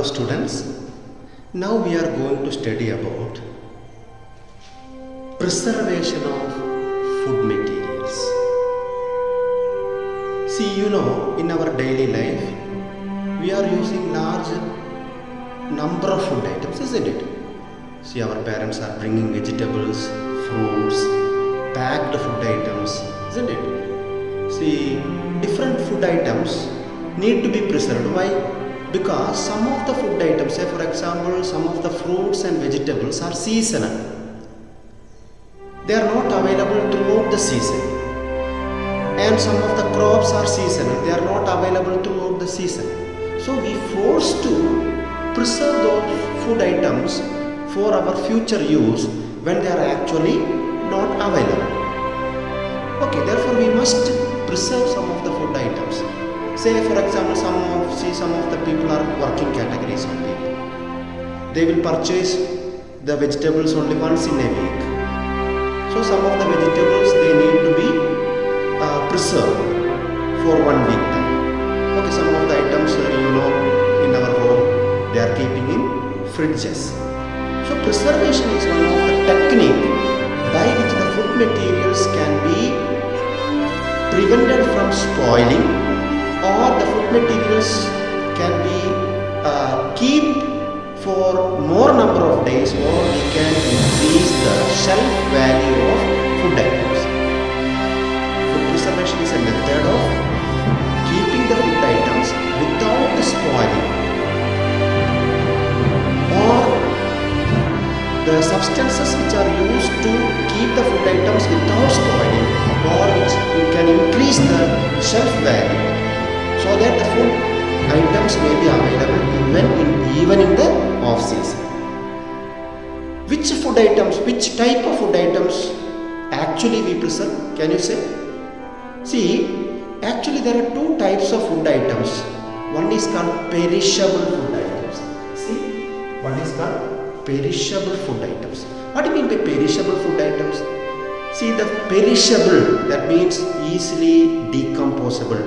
Hello students, now we are going to study about preservation of food materials. See, in our daily life we are using large number of food items, isn't it? See, our parents are bringing vegetables, fruits, packed food items, isn't it? See, different food items need to be preserved. Why? Because some of the food items, say for example, some of the fruits and vegetables are seasonal. They are not available throughout the season. And some of the crops are seasonal. They are not available throughout the season. So we forced to preserve those food items for our future use when they are actually not available. Okay, therefore we must preserve some of the food items. Say for example, some of the people are working categories of people. They will purchase the vegetables only once in a week. So some of the vegetables they need to be preserved for 1 week time. Okay, some of the items in our home they are keeping in fridges. So preservation is one of the technique by which the food materials can be prevented from spoiling, or the food materials can be keep for more number of days, or we can increase the shelf value of food items. Food preservation is a method of keeping the food items without spoiling, or the substances which are used to keep the food items without spoiling, or which can increase the shelf value, so that the food items may be available even in the off season. Which food items, which type of food items actually we preserve? Can you say? See, actually there are two types of food items. One is called perishable food items. See, one is called perishable food items. What do you mean by perishable food items? See, the perishable, that means easily decomposable,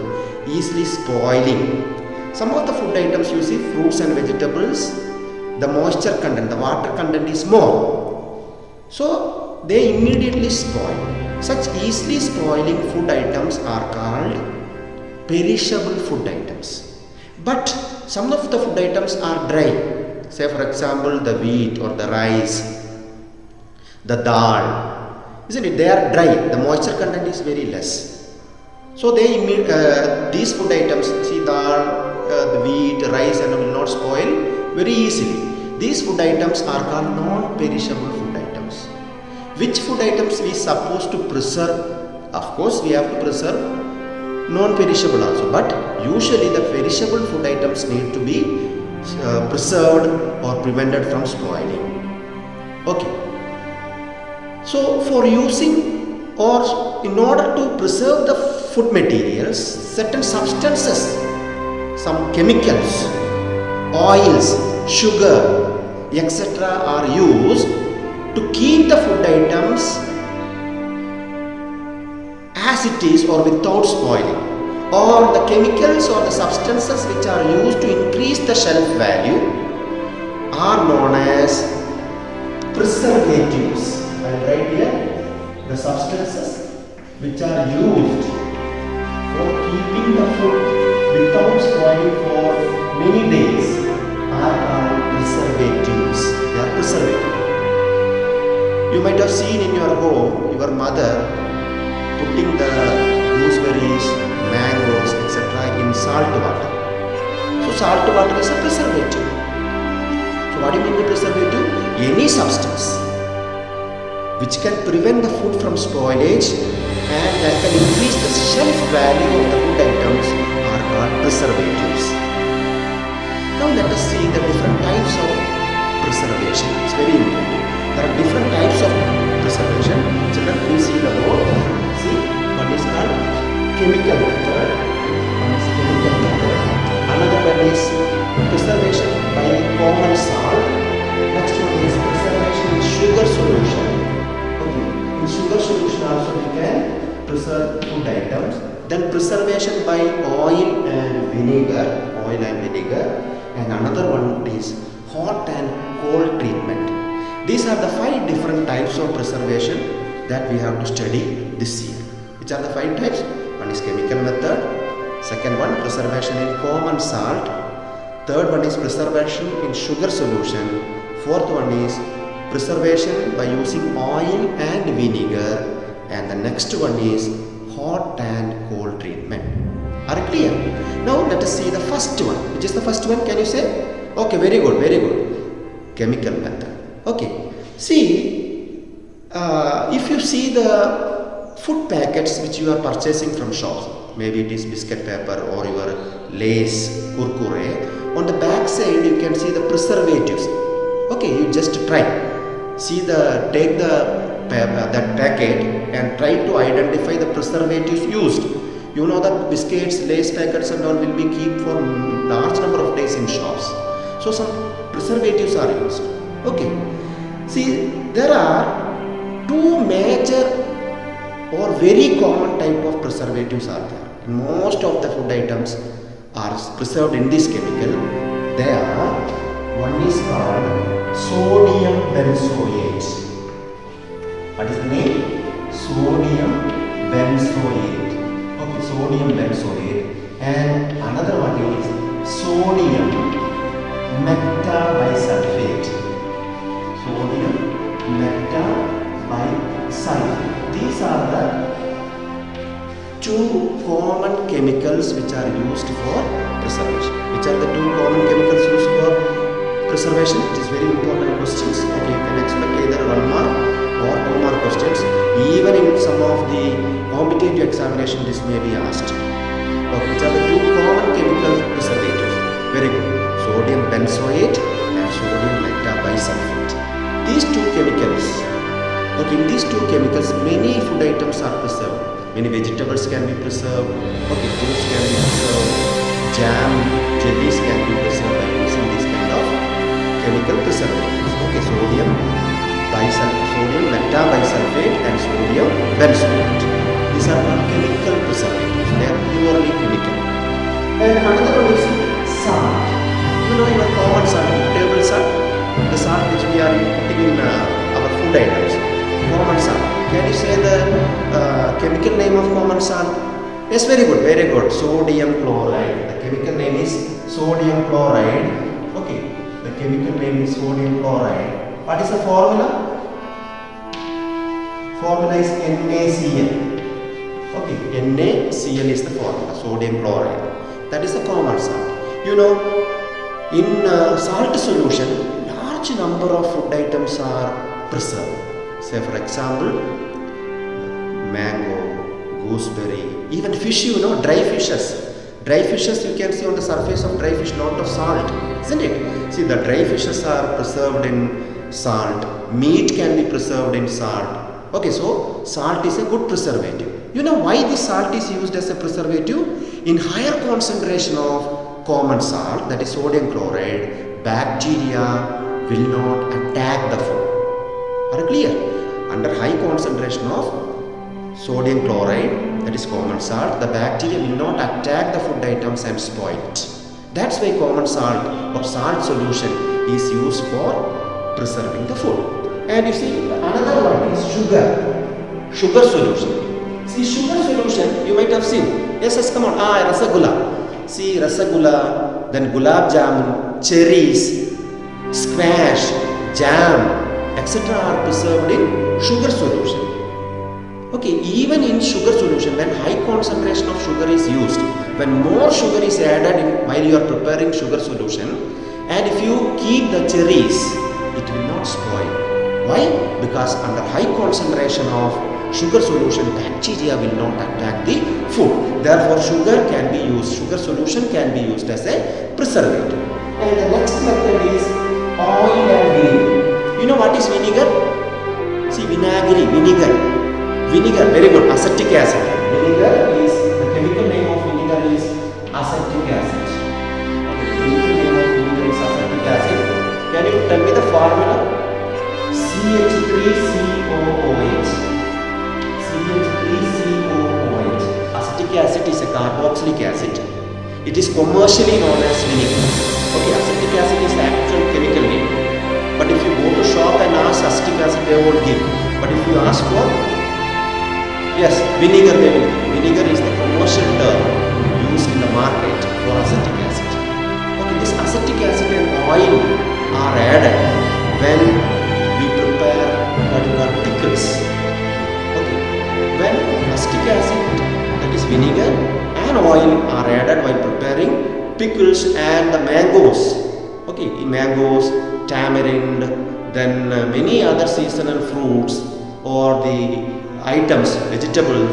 easily spoiling. Some of the food items, you see, fruits and vegetables, the moisture content, the water content is more, so they immediately spoil. Such easily spoiling food items are called perishable food items. But some of the food items are dry. Say for example, the wheat or the rice, the dal, isn't it? They are dry, the moisture content is very less. So these food items, see, the wheat, rice and will not spoil very easily. These food items are called non-perishable food items. Which food items we supposed to preserve? Of course we have to preserve non-perishable also, but usually the perishable food items need to be preserved or prevented from spoiling. Okay. So for using or in order to preserve the food materials, certain substances, some chemicals, oils, sugar, etc. are used to keep the food items as it is or without spoiling. Or the chemicals or the substances which are used to increase the shelf value are known as preservatives. And right here, the substances which are used for keeping the food without spoiling for many days are called preservatives. They are preservatives. You might have seen in your home your mother putting the gooseberries, mangoes, etc. in salt water. So salt water is a preservative. So what do you mean by preservative? Any substance which can prevent the food from spoilage and that can increase the shelf value of the food items are called preservatives. Now let us see the different types of preservation. It's very important. There are different types of preservation. Children, please see the board. See, one is called chemical method. One is chemical method. Another one is preservation by common salt. Next one is preservation in sugar solution. In sugar solution also we can preserve food items. Then preservation by oil and vinegar. and another one is hot and cold treatment. These are the 5 different types of preservation that we have to study this year. Which are the 5 types? One is chemical method, second one preservation in common salt, third one is preservation in sugar solution, fourth one is preservation by using oil and vinegar, and the next one is hot and cold treatment. Are you clear? Now let us see the first one. Which is the first one? Can you say? Okay, very good, very good. Chemical method. Okay. See, if you see the food packets which you are purchasing from shops, maybe it is biscuit paper or your Lay's, Kurkure, on the back side you can see the preservatives. Okay, you just try. Take that packet and try to identify the preservatives used. You know that biscuits, Lay's packets and all will be kept for large number of days in shops. So some preservatives are used. Okay. See, there are 2 major or very common type of preservatives are there. Most of the food items are preserved in this chemical. They are, one is called sodium benzoate. What is the name? Sodium benzoate. Okay, sodium benzoate. And another one is sodium metabisulfate. Sodium metabisulfate. These are the 2 common chemicals which are used for preservation. Which are the 2 common chemicals used for preservation? It is very important questions. Okay, you can expect either 1 mark or 2 mark questions. Even in some of the competitive examination, this may be asked. Okay, which are the 2 common chemical preservatives? Very good. Sodium benzoate and sodium metabisulfate. These 2 chemicals. Okay, in these 2 chemicals, many food items are preserved. Many vegetables can be preserved. Okay, fruits can be preserved. Jam, jellies can be preserved by using this kind of chemical preservatives. Okay, sodium metabisulfate and sodium benzoate. These are not chemical preservatives. They are purely chemical. And another one is salt. You know your common salt, table salt, the salt which we are putting in our food items. Common salt. Can you say the chemical name of common salt? Yes, very good, very good. Sodium chloride. The chemical name is sodium chloride. Okay, the chemical name is sodium chloride. What is the formula? Formula is NaCl. Okay, NaCl is the formula, sodium chloride. That is the common salt. You know, in salt solution, large number of food items are preserved. Say for example, mango, gooseberry, even fish, you know, dry fishes. Dry fishes, you can see on the surface of dry fish lot of salt, isn't it? See, the dry fishes are preserved in salt. Meat can be preserved in salt. Okay, so salt is a good preservative. You know why this salt is used as a preservative? In higher concentration of common salt, that is sodium chloride, bacteria will not attack the food. Are you clear? Under high concentration of sodium chloride, that is common salt, the bacteria will not attack the food items and spoil it. That's why common salt or salt solution is used for preserving the food. And you see, another one is sugar solution. See, sugar solution, you might have seen. Yes, come on. Rasagula. See, rasagula, then gulab jamun, cherries, squash, jam, etc. are preserved in sugar solution. Okay, even in sugar solution, when high concentration of sugar is used, when more sugar is added while you are preparing sugar solution, and if you keep the cherries, it will not spoil. Why? Because under high concentration of sugar solution, bacteria will not attack the food. Therefore, sugar solution can be used as a preservative. And the next method is oil and vinegar. You know what is vinegar? See, vinegar, very good, acetic acid. Vinegar is, the chemical name of vinegar is acetic acid. Okay, the chemical name of vinegar is acetic acid. Can you tell me the formula? CH3COOH. CH3COOH. Acetic acid is a carboxylic acid. It is commercially known as vinegar. Okay, But if you go to shop and ask acetic acid, they won't give. But if you ask for, yes, vinegar, they will give. Vinegar is the commercial term used in the market for acetic acid. Okay, this acetic acid and oil are added when we prepare particular pickles. Okay, when acetic acid, that is vinegar, and oil are added while preparing pickles and the mangoes. Okay, in mangoes, tamarind, then many other seasonal fruits or the items, vegetables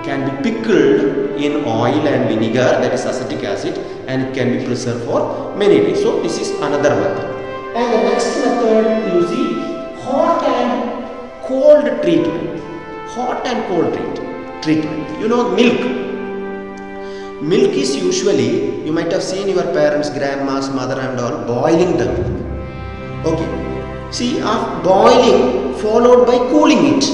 can be pickled in oil and vinegar, that is acetic acid, and it can be preserved for many days. So this is another method. And the next method, you see, hot and cold treatment. Hot and cold treatment. You know, milk. Milk is usually, you might have seen your parents, grandma's, mother and all boiling the milk. Okay. See, after boiling followed by cooling it.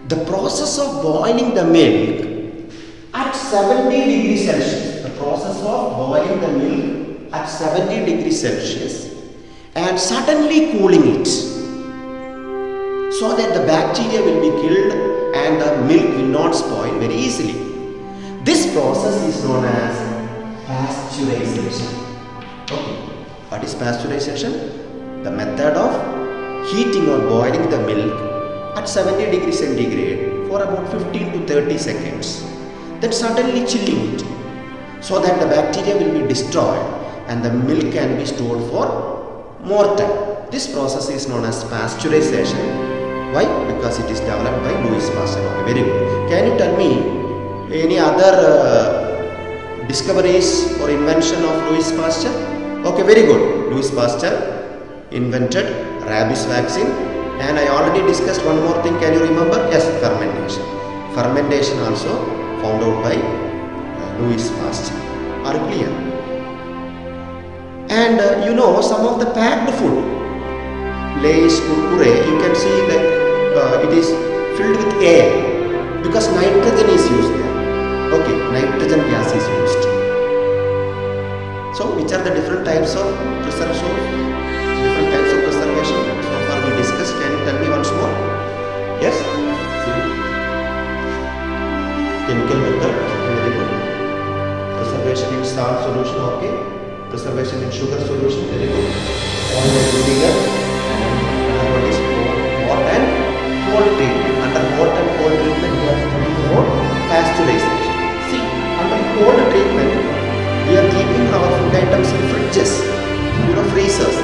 The process of boiling the milk at 70 degrees Celsius. The process of boiling the milk at 70 degrees Celsius and suddenly cooling it so that the bacteria will be killed and the milk will not spoil very easily. This process is known as pasteurization. Okay. What is pasteurization? The method of heating or boiling the milk at 70 degrees centigrade for about 15 to 30 seconds. Then suddenly chilling it so that the bacteria will be destroyed and the milk can be stored for more time. This process is known as pasteurization. Why? Because it is developed by Louis Pasteur. Okay, very good. Can you tell me any other discoveries or invention of Louis Pasteur? Okay, very good. Louis Pasteur invented rabies vaccine, and I already discussed one more thing. Can you remember? Yes, fermentation. Fermentation also found out by Louis Pasteur. Are you clear? And you know, some of the packed food, Lay's, Kurkure, you can see that it is filled with air because nitrogen is used there. Okay, nitrogen gas is used. So, which are the different types of preservation? Different types of preservation. So far we discussed. Can you tell me once more? Yes? Chemical method. Very good. Preservation in salt solution. Okay. Preservation in sugar solution. Very good. Oil and vinegar. And what is hot and cold treatment. Under hot and cold treatment we are talking about pasteurization. See, under cold treatment we are keeping our food items in fridges. You know, freezers.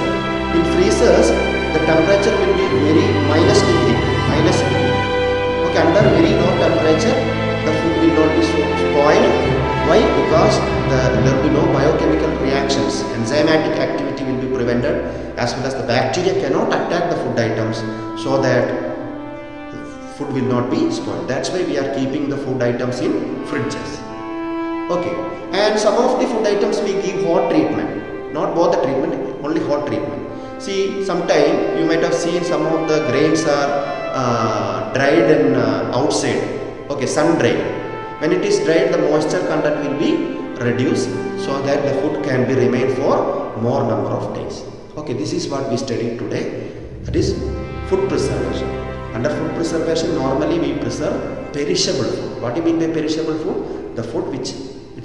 In freezers, the temperature will be very minus degree. Okay, under very low temperature, the food will not be spoiled. Why? Because there will be no biochemical reactions. Enzymatic activity will be prevented, as well as the bacteria cannot attack the food items, so that the food will not be spoiled. That's why we are keeping the food items in fridges. Okay, and some of the food items we give hot treatment, not both the treatment, only hot treatment. See, sometime you might have seen some of the grains are dried and outside. Okay, sun dried. When it is dried, the moisture content will be reduced so that the food can be remain for more number of days. Okay, this is what we studied today. That is food preservation. Under food preservation, normally we preserve perishable food. What do you mean by perishable food? The food which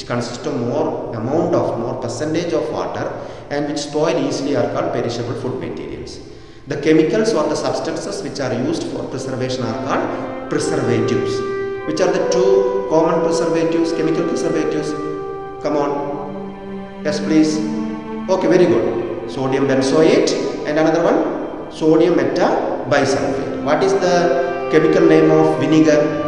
consists of more percentage of water and which spoil easily are called perishable food materials. The chemicals or the substances which are used for preservation are called preservatives. Which are the two common preservatives, chemical preservatives? Come on. Yes, please. Okay, very good. Sodium benzoate and another one, sodium metabisulfate. What is the chemical name of vinegar?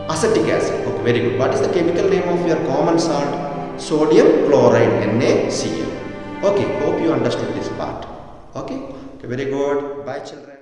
Acetic acid. Okay, very good. What is the chemical name of your common salt? Sodium chloride, NaCl. Okay, hope you understood this part. Okay, very good. Bye children.